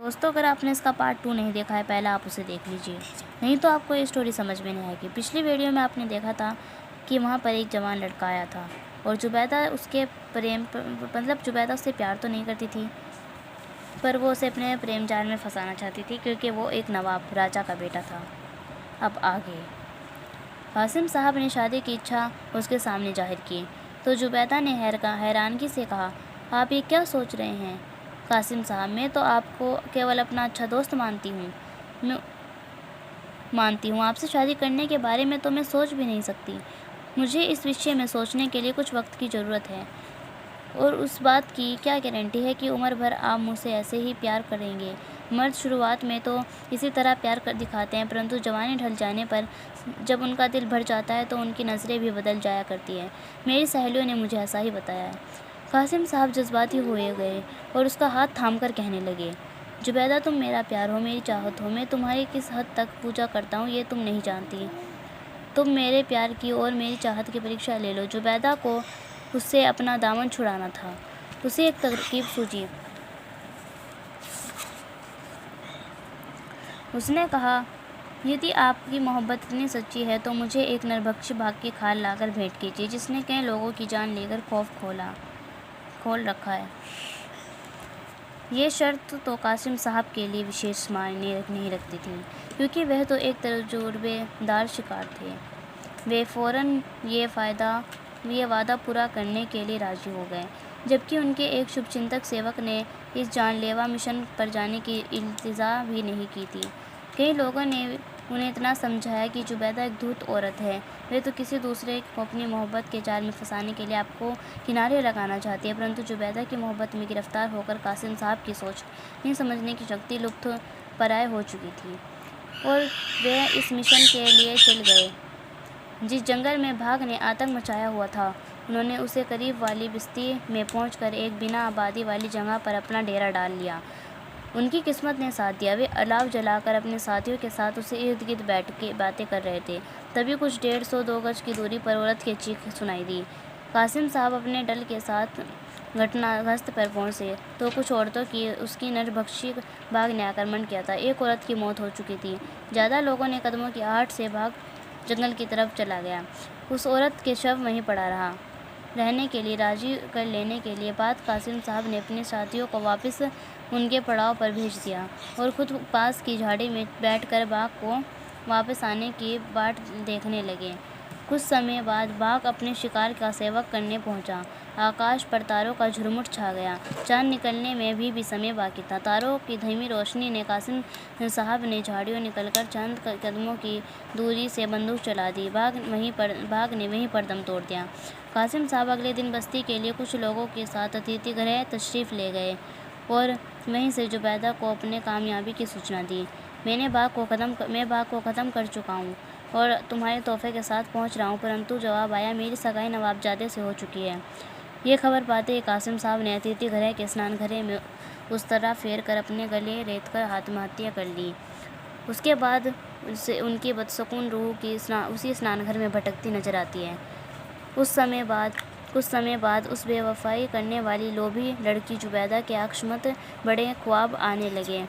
दोस्तों, अगर आपने इसका पार्ट 2 नहीं देखा है, पहला आप उसे देख लीजिए, नहीं तो आपको ये स्टोरी समझ में नहीं आएगी। पिछली वीडियो में आपने देखा था कि वहाँ पर एक जवान लड़का आया था और जुबैदा उसके मतलब जुबैदा उससे प्यार तो नहीं करती थी, पर वो उसे अपने प्रेम जाल में फंसाना चाहती थी क्योंकि वो एक नवाब राजा का बेटा था। अब आगे कासिम साहब ने शादी की इच्छा उसके सामने जाहिर की तो जुबैदा ने हैरानगी से कहा, आप ये क्या सोच रहे हैं कासिम साहब? मैं तो आपको केवल अपना अच्छा दोस्त मानती हूँ। आपसे शादी करने के बारे में तो मैं सोच भी नहीं सकती। मुझे इस विषय में सोचने के लिए कुछ वक्त की ज़रूरत है, और उस बात की क्या गारंटी है कि उम्र भर आप मुझसे ऐसे ही प्यार करेंगे? मर्द शुरुआत में तो इसी तरह प्यार कर दिखाते हैं, परंतु जवानी ढल जाने पर जब उनका दिल भर जाता है तो उनकी नज़रें भी बदल जाया करती हैं। मेरी सहेलियों ने मुझे ऐसा ही बताया है। कासिम साहब जज्बाती हुए गए और उसका हाथ थामकर कहने लगे, जुबैदा, तुम मेरा प्यार हो, मेरी चाहत हो। मैं तुम्हारी किस हद तक पूजा करता हूँ ये तुम नहीं जानती। तुम मेरे प्यार की और मेरी चाहत की परीक्षा ले लो। जुबैदा को उससे अपना दामन छुड़ाना था। उसे एक तरकीब सूझी। उसने कहा, यदि आपकी मोहब्बत इतनी सच्ची है तो मुझे एक नरभक्षी बाघ की खाल लाकर भेंट कीजिए जिसने कई लोगों की जान लेकर खौफ खोल रखा है। ये शर्त तो कासिम साहब के लिए विशेष मायने नहीं रखती थी, क्योंकि वह तो एक तजुर्बेदार शिकार थे। वे फ़ौरन ये वादा पूरा करने के लिए राज़ी हो गए, जबकि उनके एक शुभचिंतक सेवक ने इस जानलेवा मिशन पर जाने की इल्तिजा भी नहीं की थी। कई लोगों ने उन्हें इतना समझाया कि जुबैदा एक धूर्त औरत है, वे तो किसी दूसरे को अपनी मोहब्बत के जाल में फंसाने के लिए आपको किनारे लगाना चाहती है। परंतु जुबैदा की मोहब्बत में गिरफ्तार होकर कासिम साहब की सोच नहीं समझने की शक्ति लुप्त पराय हो चुकी थी और वे इस मिशन के लिए चल गए। जिस जंगल में बाघ ने आतंक मचाया हुआ था, उन्होंने उसे करीब वाली बस्ती में पहुंचकर एक बिना आबादी वाली जगह पर अपना डेरा डाल लिया। उनकी किस्मत ने साथ दिया। वे अलाव जलाकर अपने साथियों के साथ उसे इर्द गिर्द बैठ के बातें कर रहे थे। तभी कुछ 150-2 गज की दूरी पर औरत की चीख सुनाई दी। कासिम साहब अपने दल के साथ घटनास्थल पर पहुंचे तो कुछ औरतों की उसकी नरभक्षी बाघ ने आक्रमण किया था। एक औरत की मौत हो चुकी थी। ज़्यादा लोगों ने कदमों की आहट से बाघ जंगल की तरफ चला गया। उस औरत के शव वहीं पड़ा रहा। रहने के लिए राजी कर लेने के लिए बाद कासिम साहब ने अपने साथियों को वापस उनके पड़ाव पर भेज दिया और खुद पास की झाड़ी में बैठकर बाघ को वापस आने की बाट देखने लगे। कुछ समय बाद बाघ अपने शिकार का सेवक करने पहुंचा। आकाश पर तारों का झुरमुट छा गया। चांद निकलने में भी समय बाकी था। तारों की धीमी रोशनी ने कासिम साहब ने झाड़ियों निकलकर चंद कदमों की दूरी से बंदूक चला दी। बाघ ने वहीं पर दम तोड़ दिया। कासिम साहब अगले दिन बस्ती के लिए कुछ लोगों के साथ अतिथि गृह तशरीफ़ ले गए और वहीं से जुबैदा को अपने कामयाबी की सूचना दी। मैं बाघ को ख़त्म कर चुका हूँ और तुम्हारे तोहफे के साथ पहुँच रहा हूँ, परंतु जवाब आया, मेरी सगाई नवाबजादे से हो चुकी है। ये खबर पाते ही कासिम साहब ने अतिथि गृह के स्नान घरे में उस तरह फेर कर अपने गले रेत कर आत्महत्या कर ली। उसके बाद उनकी बदसुकून रूह की उसी स्नान घर में भटकती नजर आती है। कुछ समय बाद उस बेवफाई करने वाली लोभी लड़की जुबैदा के अकस्मात बड़े ख्वाब आने लगे,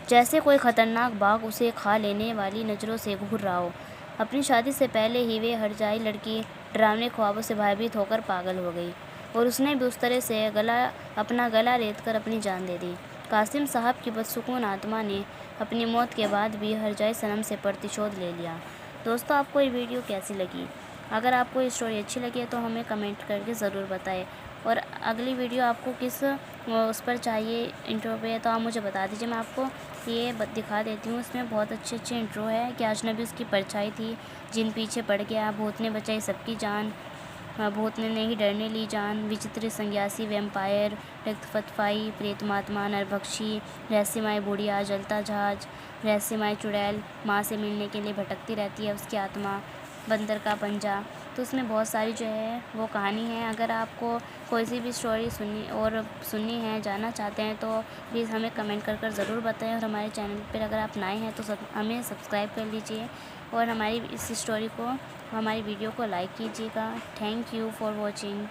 जैसे कोई खतरनाक बाघ उसे खा लेने वाली नज़रों से घूर रहा हो। अपनी शादी से पहले ही वे हरजाई लड़की डरावने ख्वाबों से भयभीत होकर पागल हो गई और उसने भी उस तरह से अपना गला रेत कर अपनी जान दे दी। कासिम साहब की बदसुकून आत्मा ने अपनी मौत के बाद भी हरजाई सनम से प्रतिशोध ले लिया। दोस्तों, आपको ये वीडियो कैसी लगी? अगर आपको ये स्टोरी अच्छी लगी है तो हमें कमेंट करके ज़रूर बताएं, और अगली वीडियो आपको किस उस पर चाहिए इंट्रो पे, तो आप मुझे बता दीजिए। मैं आपको ये दिखा देती हूँ। इसमें बहुत अच्छे इंट्रो है कि अजनबी उसकी परछाई थी, जिन पीछे पड़ गया, भूत ने बचाई सबकी जान, भूत ने नहीं डरने ली जान, विचित्र संन्यासी, वैम्पायर, रक्तफतफाई, प्रेतमात्मा, नरभक्षी, रहस्यमय बुढ़िया, जलता जहाज, रहस्यमय चुड़ैल, माँ से मिलने के लिए भटकती रहती है उसकी आत्मा, बंदर का पंजा। तो उसमें बहुत सारी जो है वो कहानी है। अगर आपको कोई सी भी स्टोरी सुननी है, जानना चाहते हैं, तो प्लीज़ हमें कमेंट कर ज़रूर बताएं। और हमारे चैनल पर अगर आप नए हैं तो हमें सब्सक्राइब कर लीजिए और हमारी इस स्टोरी को, हमारी वीडियो को लाइक कीजिएगा। Thank you for watching.